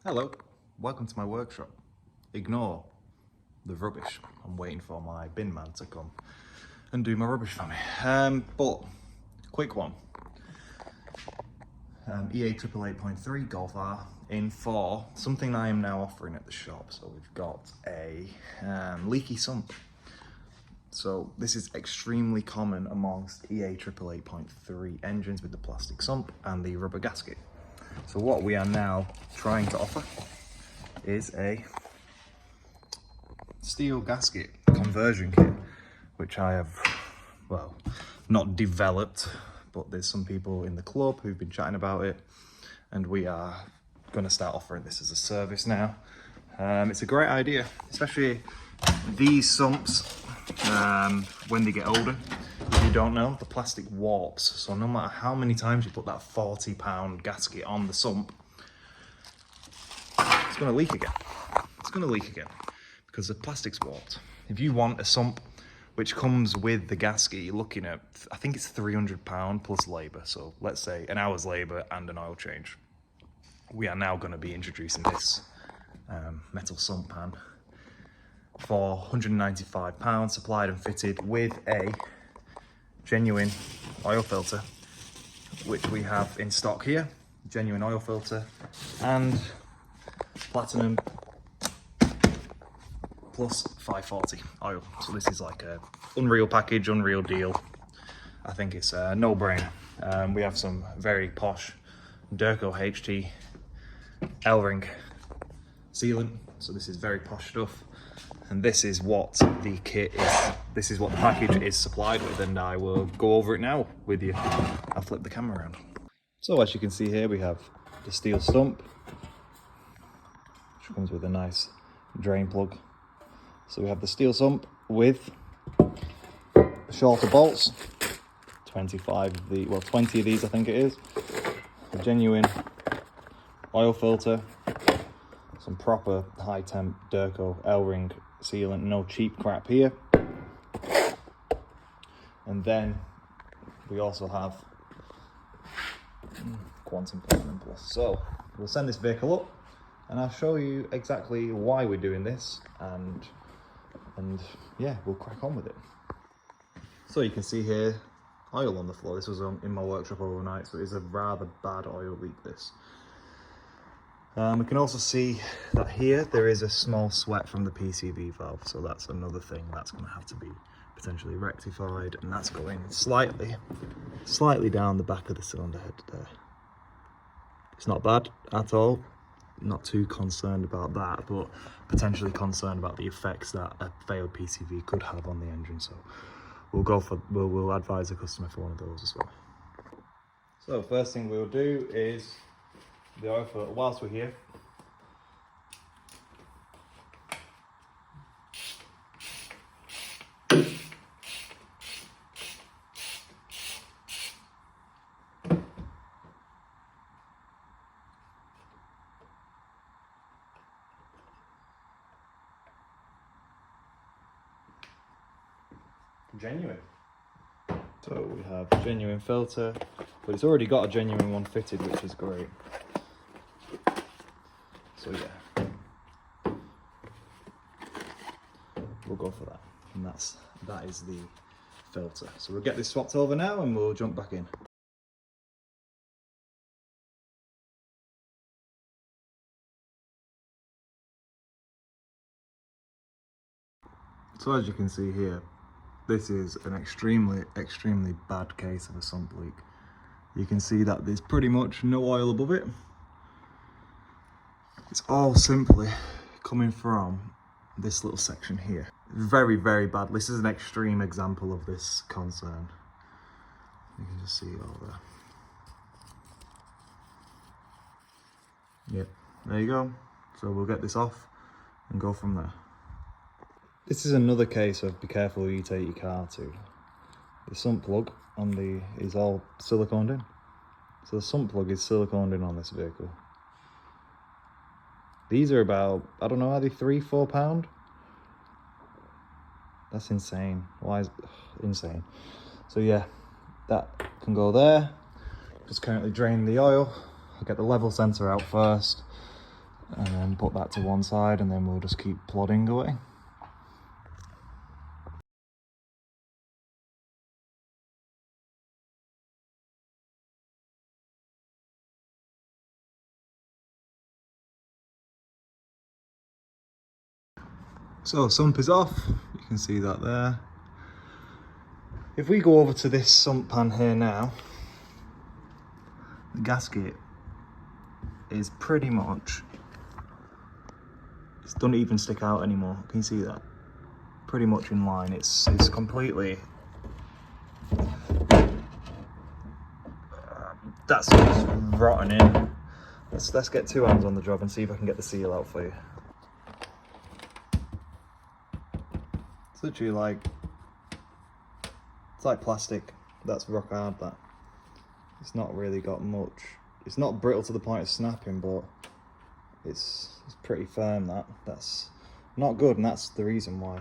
Hello, welcome to my workshop. Ignore the rubbish. I'm waiting for my bin man to come and do my rubbish for me. But quick one. EA888.3 Golf R in for something I am now offering at the shop. So we've got a leaky sump. So this is extremely common amongst EA888.3 engines with the plastic sump and the rubber gasket. So what we are now trying to offer is a steel gasket conversion kit, which I have, well, not developed, but there's some people in the club who've been chatting about it, and we are going to start offering this as a service now. It's a great idea, especially these sumps, when they get older. If you don't know, the plastic warps, so no matter how many times you put that 40-pound gasket on the sump, it's going to leak again. It's going to leak again because the plastic's warped. If you want a sump which comes with the gasket, you're looking at, I think it's £300 plus labour. So let's say an hour's labour and an oil change. We are now going to be introducing this metal sump pan for £195, supplied and fitted with a genuine oil filter, which we have in stock here. Genuine oil filter and platinum plus 540 oil. So this is like a unreal package, unreal deal. I think it's a no-brainer. We have some very posh Durco HT L-ring sealant. So this is very posh stuff. And this is what the kit is. This is what the package is supplied with, and I will go over it now with you. I'll flip the camera around. So as you can see here, we have the steel stump, which comes with a nice drain plug. So we have the steel sump with shorter bolts, 20 of these I think it is. A genuine oil filter, some proper high temp Durco L-ring sealant, no cheap crap here. And then we also have Quantum Platinum Plus. So we'll send this vehicle up and I'll show you exactly why we're doing this, and yeah, we'll crack on with it. So you can see here, oil on the floor. This was in my workshop overnight, so it is a rather bad oil leak, this. We can also see that here there is a small sweat from the PCV valve, so that's another thing that's going to have to be potentially rectified, and that's going slightly down the back of the cylinder head there. It's not bad at all, not too concerned about that, but potentially concerned about the effects that a failed PCV could have on the engine, so we'll advise the customer for one of those as well. So first thing we'll do is the oil filter whilst we're here. Genuine. So we have a genuine filter, but it's already got a genuine one fitted, which is great. So yeah, we'll go for that, and that is the filter. So we'll get this swapped over now and we'll jump back in. So as you can see here, this is an extremely bad case of a sump leak. You can see that there's pretty much no oil above it. It's all simply coming from this little section here. Very bad. This is an extreme example of this concern. You can just see it all there. Yep, there you go. So we'll get this off and go from there. This is another case of be careful who you take your car to. The sump plug is all siliconed in. So the sump plug is siliconed in on this vehicle. These are about, I don't know, are they £3-4? That's insane. Why is insane? So yeah, that can go there. Just currently drain the oil. I'll get the level sensor out first, and then put that to one side, and then we'll just keep plodding away. So sump is off, you can see that there. If we go over to this sump pan here now, the gasket is pretty much, it doesn't even stick out anymore. Can you see that? Pretty much in line. It's completely, that's just rotten in. Let's get two hands on the job and see if I can get the seal out for you. It's literally like, it's like plastic. That's rock hard, that. It's not really got much. It's not brittle to the point of snapping, but it's pretty firm, that. That's not good, and that's the reason why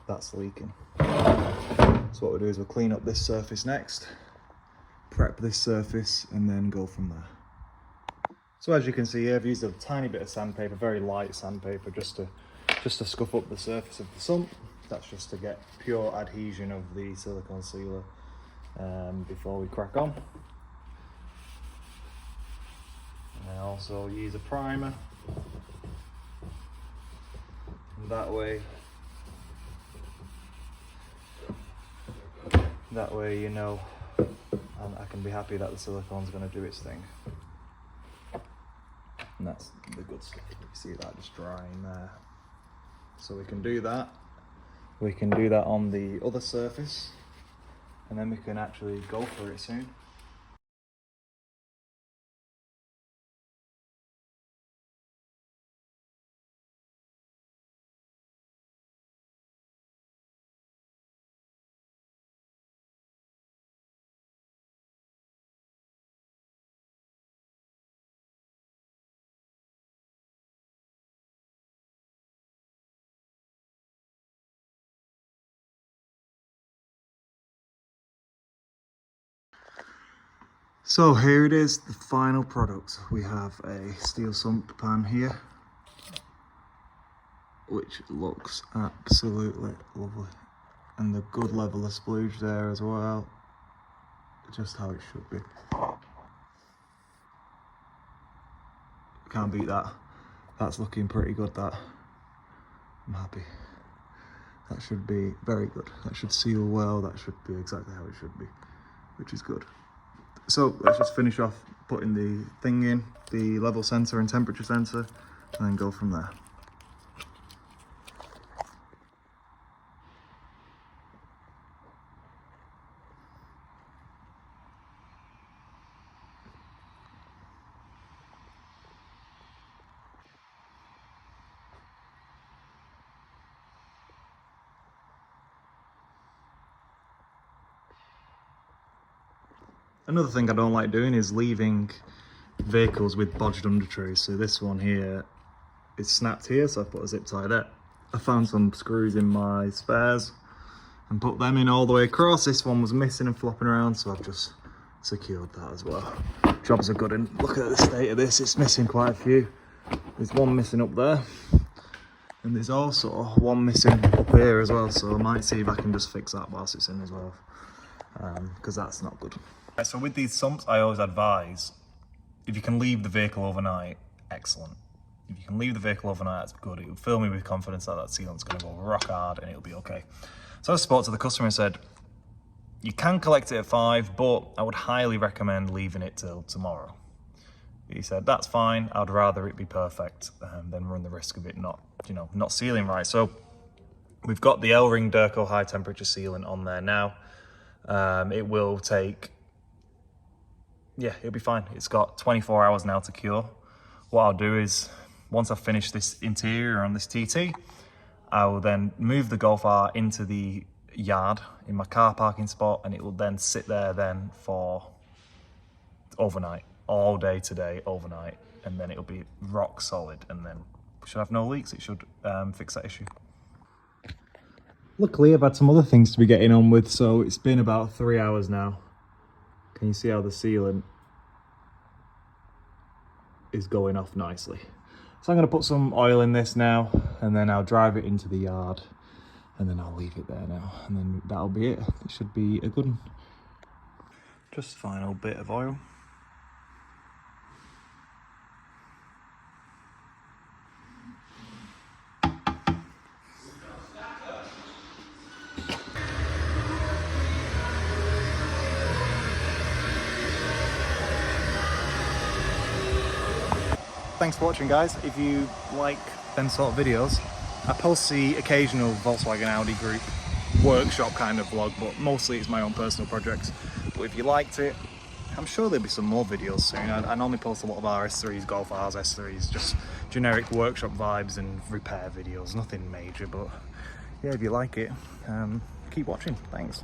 that's leaking. So what we'll do is we'll clean up this surface next, prep this surface, and then go from there. So as you can see here, I've used a tiny bit of sandpaper, very light sandpaper, just to scuff up the surface of the sump. That's just to get pure adhesion of the silicone sealer before we crack on. And I also use a primer. And that way you know, and I can be happy that the silicone's going to do its thing. And that's the good stuff. You see that just drying there. So we can do that. We can do that on the other surface, and then we can actually go for it soon. So here it is, the final product. We have a steel sump pan here, which looks absolutely lovely. And the good level of splooge there as well, just how it should be. Can't beat that. That's looking pretty good, that. I'm happy. That should be very good. That should seal well, that should be exactly how it should be, which is good. So let's just finish off putting the thing in, the level sensor and temperature sensor, and then go from there. Another thing I don't like doing is leaving vehicles with bodged under trays. So this one here, it's snapped here, so I put a zip tie there. I found some screws in my spares and put them in all the way across. This one was missing and flopping around, so I've just secured that as well. Jobs are good, and look at the state of this, it's missing quite a few. There's one missing up there, and there's also one missing up here as well, so I might see if I can just fix that whilst it's in as well, because that's not good. So with these sumps, I always advise, if you can leave the vehicle overnight, excellent. If you can leave the vehicle overnight, that's good. It will fill me with confidence that that sealant's going to go rock hard and it'll be okay. So I spoke to the customer and said, you can collect it at 5, but I would highly recommend leaving it till tomorrow. He said, that's fine. I'd rather it be perfect than run the risk of it not sealing right. So we've got the L-Ring Durco high temperature sealant on there now. It will take, yeah, it'll be fine. It's got 24 hours now to cure. What I'll do is, once I've finished this interior on this TT, I will then move the Golf R into the yard in my car parking spot, and it will then sit there then for overnight, all day today, overnight, and then it'll be rock solid, and then we should have no leaks. It should fix that issue. Luckily, I've had some other things to be getting on with, so it's been about 3 hours now. Can you see how the sealant is going off nicely? So I'm going to put some oil in this now, and then I'll drive it into the yard, and then I'll leave it there now, and then that'll be it. It should be a good one. Just final bit of oil. Thanks for watching, guys. If you like them sort of videos, I post the occasional Volkswagen Audi group workshop kind of vlog, but mostly it's my own personal projects. But if you liked it, I'm sure there'll be some more videos soon. I normally post a lot of RS3s, Golf R's, S3s, just generic workshop vibes and repair videos, nothing major. But yeah, if you like it, keep watching. Thanks.